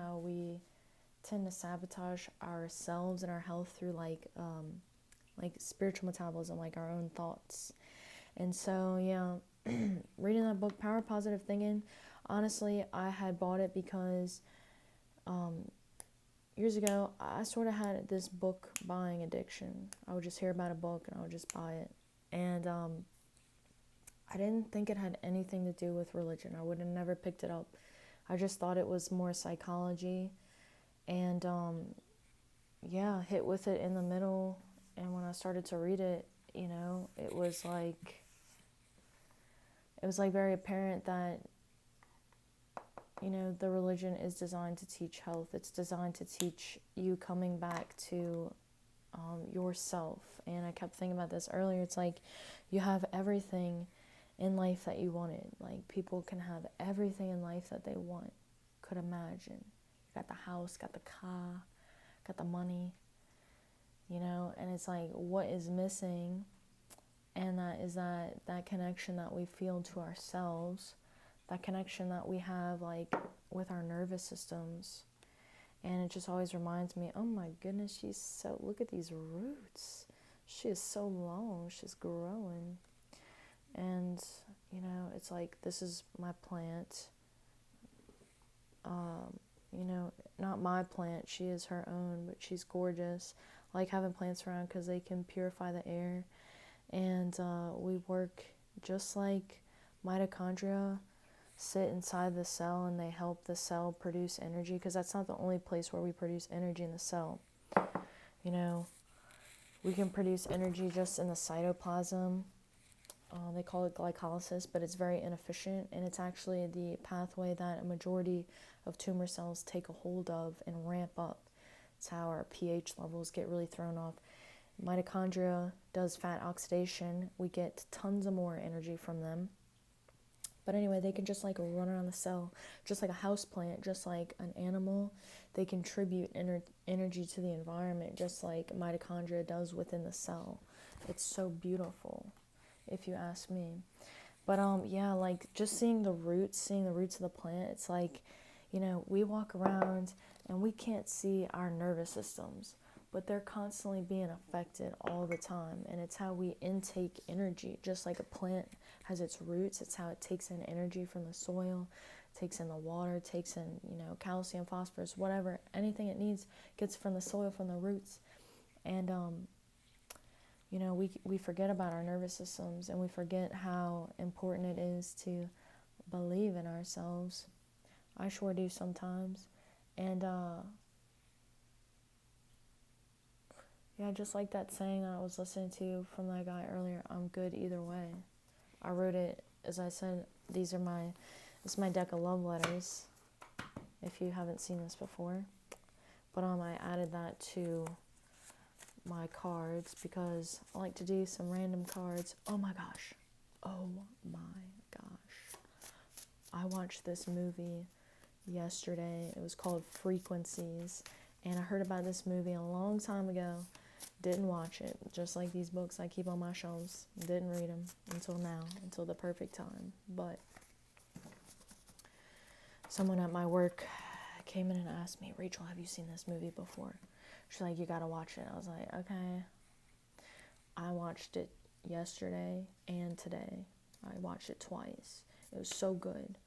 how we tend to sabotage ourselves and our health through like spiritual metabolism, like our own thoughts. And so, yeah, reading that book, Power of Positive Thinking, honestly, I had bought it because years ago, I sort of had this book buying addiction. I would just hear about a book and I would just buy it. And I didn't think it had anything to do with religion. I would have never picked it up. I just thought it was more psychology. And yeah, hit with it in the middle. And when I started to read it, it was like very apparent that the religion is designed to teach health. It's designed to teach you coming back to yourself. And I kept thinking about this earlier. It's like you have everything in life that you wanted. Like people can have everything in life that they want, could imagine. You got the house, got the car, got the money, and it's like what is missing, and that is that connection that we feel to ourselves, that connection that we have like with our nervous systems. And it just always reminds me, oh my goodness, look at these roots. She is so long, she's growing. And, it's like, this is my plant. Not my plant, she is her own, but she's gorgeous. I like having plants around because they can purify the air. And we work just like mitochondria sit inside the cell, and they help the cell produce energy, because that's not the only place where we produce energy in the cell. We can produce energy just in the cytoplasm. They call it glycolysis, but it's very inefficient, and it's actually the pathway that a majority of tumor cells take a hold of and ramp up. It's how our pH levels get really thrown off. Mitochondria does fat oxidation. We get tons of more energy from them. But anyway, they can just like run around the cell, just like a house plant, just like an animal. They contribute energy to the environment, just like mitochondria does within the cell. It's so beautiful, if you ask me. But yeah, like just seeing the roots of the plant, it's like, we walk around and we can't see our nervous systems, but they're constantly being affected all the time. And it's how we intake energy, just like a plant has its roots. It's how it takes in energy from the soil, takes in the water, takes in, calcium, phosphorus, whatever, anything it needs gets from the soil, from the roots. And, we forget about our nervous systems, and we forget how important it is to believe in ourselves. I sure do sometimes. And, yeah, just like that saying that I was listening to from that guy earlier, I'm good either way. I wrote it, as I said, this is my deck of love letters, if you haven't seen this before. But I added that to my cards because I like to do some random cards. Oh my gosh. I watched this movie yesterday. It was called Frequencies. And I heard about this movie a long time ago. Didn't watch it. Just like these books I keep on my shelves. Didn't read them until now, until the perfect time. But someone at my work came in and asked me, Rachel, have you seen this movie before? She's like, you gotta watch it. I was like, okay. I watched it yesterday and today. I watched it twice. It was so good.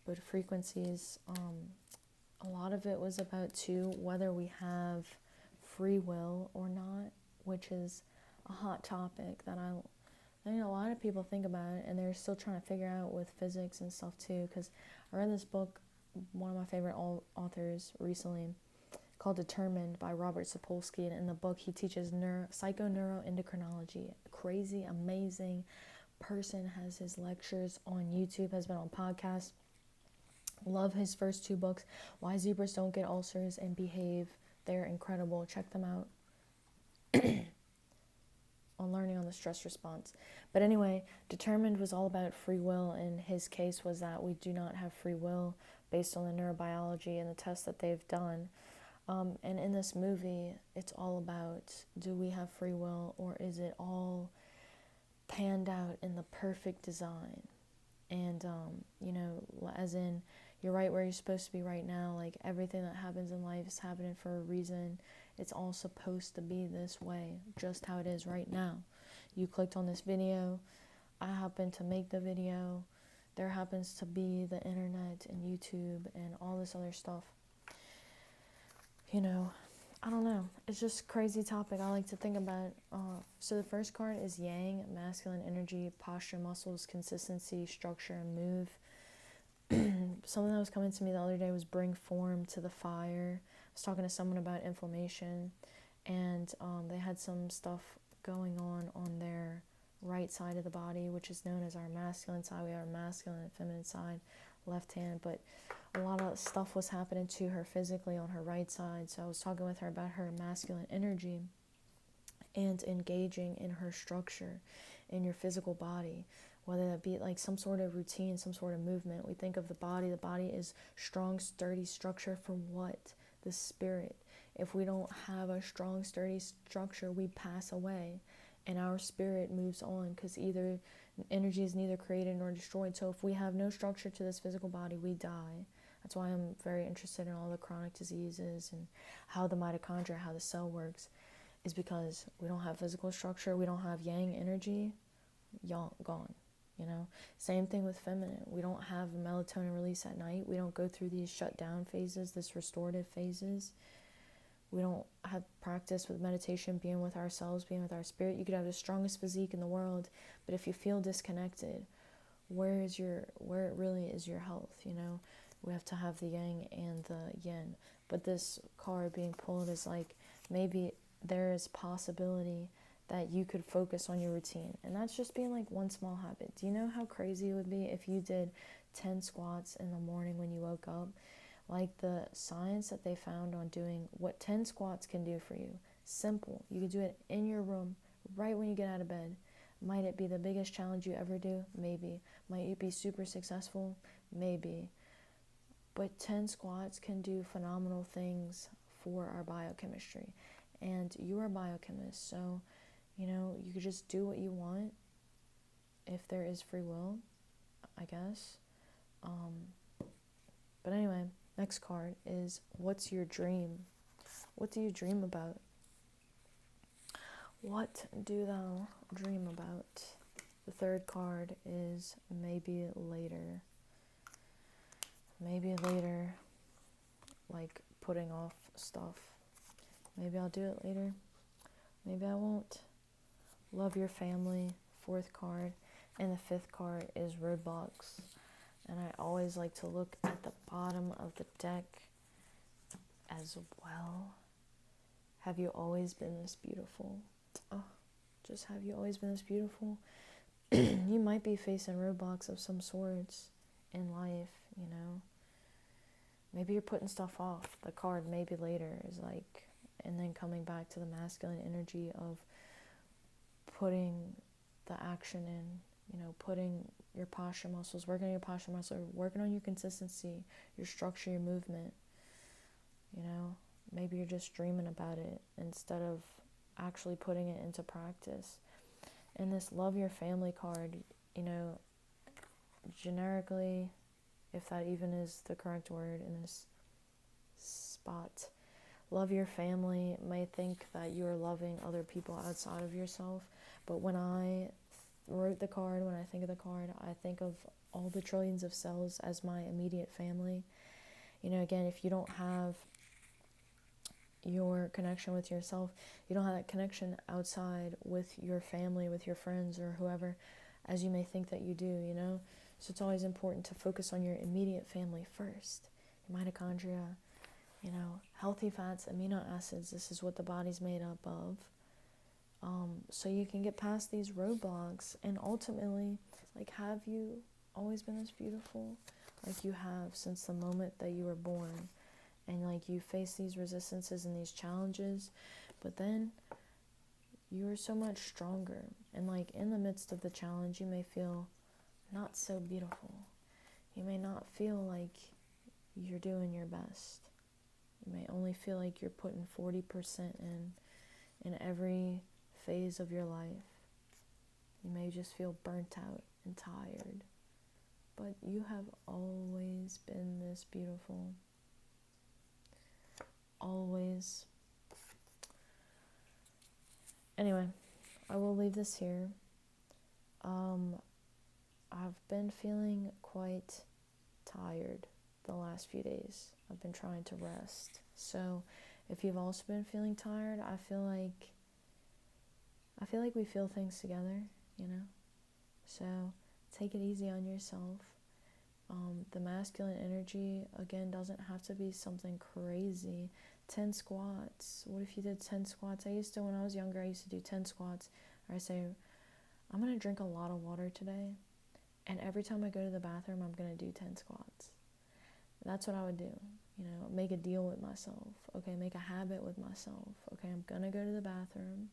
But Frequencies, a lot of it was about whether we have free will or not, which is a hot topic that I think a lot of people think about it, and they're still trying to figure out with physics and stuff too. Because I read this book, one of my favorite authors recently, called Determined by Robert Sapolsky, and in the book he teaches psychoneuroendocrinology. Crazy, amazing person, has his lectures on YouTube, has been on podcasts. Love his first two books, Why Zebras Don't Get Ulcers and Behave. They're incredible. Check them out. On learning on the stress response. But anyway, Determined was all about free will, and his case was that we do not have free will based on the neurobiology and the tests that they've done. And in this movie, it's all about, do we have free will, or is it all panned out in the perfect design? And, as in, You're right where you're supposed to be right now. Like, everything that happens in life is happening for a reason. It's all supposed to be this way, just how it is right now. You clicked on this video. I happen to make the video. There happens to be the internet and YouTube and all this other stuff. You know, I don't know. It's just a crazy topic I like to think about. So the first card is Yang, masculine energy, posture, muscles, consistency, structure, and move. Something that was coming to me the other day was bring form to the fire. I was talking to someone about inflammation, and they had some stuff going on their right side of the body, which is known as our masculine side. We have our masculine and feminine side, left hand, but a lot of stuff was happening to her physically on her right side. So I was talking with her about her masculine energy and engaging in her structure in your physical body, whether that be like some sort of routine, some sort of movement. We think of the body. The body is strong, sturdy structure for what? The spirit. If we don't have a strong, sturdy structure, we pass away, and our spirit moves on, because either energy is neither created nor destroyed. So if we have no structure to this physical body, we die. That's why I'm very interested in all the chronic diseases and how the mitochondria, how the cell works, is because we don't have physical structure. We don't have yang energy, gone. You know, same thing with feminine. We don't have a melatonin release at night. We don't go through these shutdown phases, this restorative phases. We don't have practice with meditation, being with ourselves, being with our spirit. You could have the strongest physique in the world, but if you feel disconnected, where it really is your health, you know? We have to have the yang and the yin. But this card being pulled is like, maybe there is possibility that you could focus on your routine. And that's just being like one small habit. Do you know how crazy it would be if you did 10 squats in the morning when you woke up? Like the science that they found on doing what 10 squats can do for you. Simple. You can do it in your room right when you get out of bed. Might it be the biggest challenge you ever do? Maybe. Might it be super successful? Maybe. But 10 squats can do phenomenal things for our biochemistry. And you are a biochemist, so, you know, you could just do what you want if there is free will, I guess. But anyway, next card is, what's your dream? What do you dream about? What do thou dream about? The third card is maybe later. Maybe later, like putting off stuff. Maybe I'll do it later. Maybe I won't. Love your family, fourth card. And the fifth card is roadblocks. And I always like to look at the bottom of the deck as well. Have you always been this beautiful? Oh, just have you always been this beautiful? You might be facing roadblocks of some sorts in life, you know. Maybe you're putting stuff off. The card maybe later is like, and then coming back to the masculine energy of putting the action in, you know, putting your posture muscles, working on your posture muscle, working on your consistency, your structure, your movement. You know, maybe you're just dreaming about it instead of actually putting it into practice. And this love your family card, you know, generically, if that even is the correct word in this spot, love your family may think that you are loving other people outside of yourself. But when I wrote the card, when I think of the card, I think of all the trillions of cells as my immediate family. You know, again, if you don't have your connection with yourself, you don't have that connection outside with your family, with your friends or whoever, as you may think that you do, you know. So it's always important to focus on your immediate family first. Your mitochondria, you know, healthy fats, amino acids, this is what the body's made up of. So you can get past these roadblocks and ultimately, like, have you always been this beautiful? Like you have since the moment that you were born. And like you face these resistances and these challenges, but then you are so much stronger. And like in the midst of the challenge, you may feel not so beautiful. You may not feel like you're doing your best. You may only feel like you're putting 40% in every phase of your life. You may just feel burnt out and tired. but you have always been this beautiful. Always. Anyway, I will leave this here. I've been feeling quite tired the last few days. I've been trying to rest. So, if you've also been feeling tired, I feel like we feel things together, you know? So, take it easy on yourself. The masculine energy, again, doesn't have to be something crazy. 10 squats. What if you did 10 squats? When I was younger, I used to do 10 squats. Or I say, I'm going to drink a lot of water today. And every time I go to the bathroom, I'm going to do 10 squats. That's what I would do. Make a deal with myself. Okay, make a habit with myself. Okay, I'm going to go to the bathroom.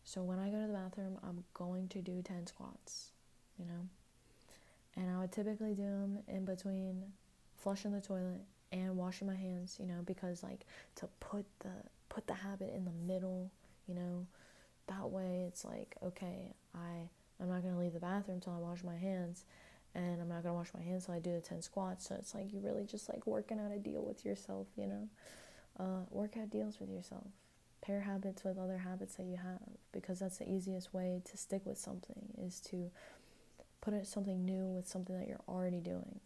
So when I go to the bathroom, I'm going to do 10 squats, And I would typically do them in between flushing the toilet and washing my hands, because to put the habit in the middle, that way it's like, okay, I'm not going to leave the bathroom till I wash my hands, and I'm not going to wash my hands till I do the 10 squats. So it's like you really just working out a deal with yourself, work out deals with yourself. Pair habits with other habits that you have, because that's the easiest way to stick with something, is to put in something new with something that you're already doing,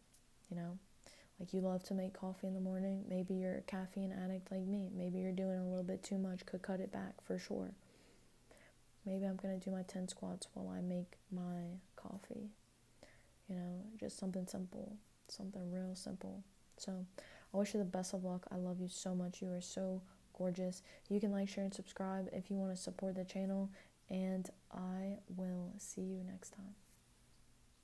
Like you love to make coffee in the morning. Maybe you're a caffeine addict like me. Maybe you're doing a little bit too much, could cut it back for sure. Maybe I'm going to do my 10 squats while I make my coffee. Just something simple, something real simple. So I wish you the best of luck. I love you so much. You are so gorgeous. You can like, share, and subscribe if you want to support the channel. And I will see you next time.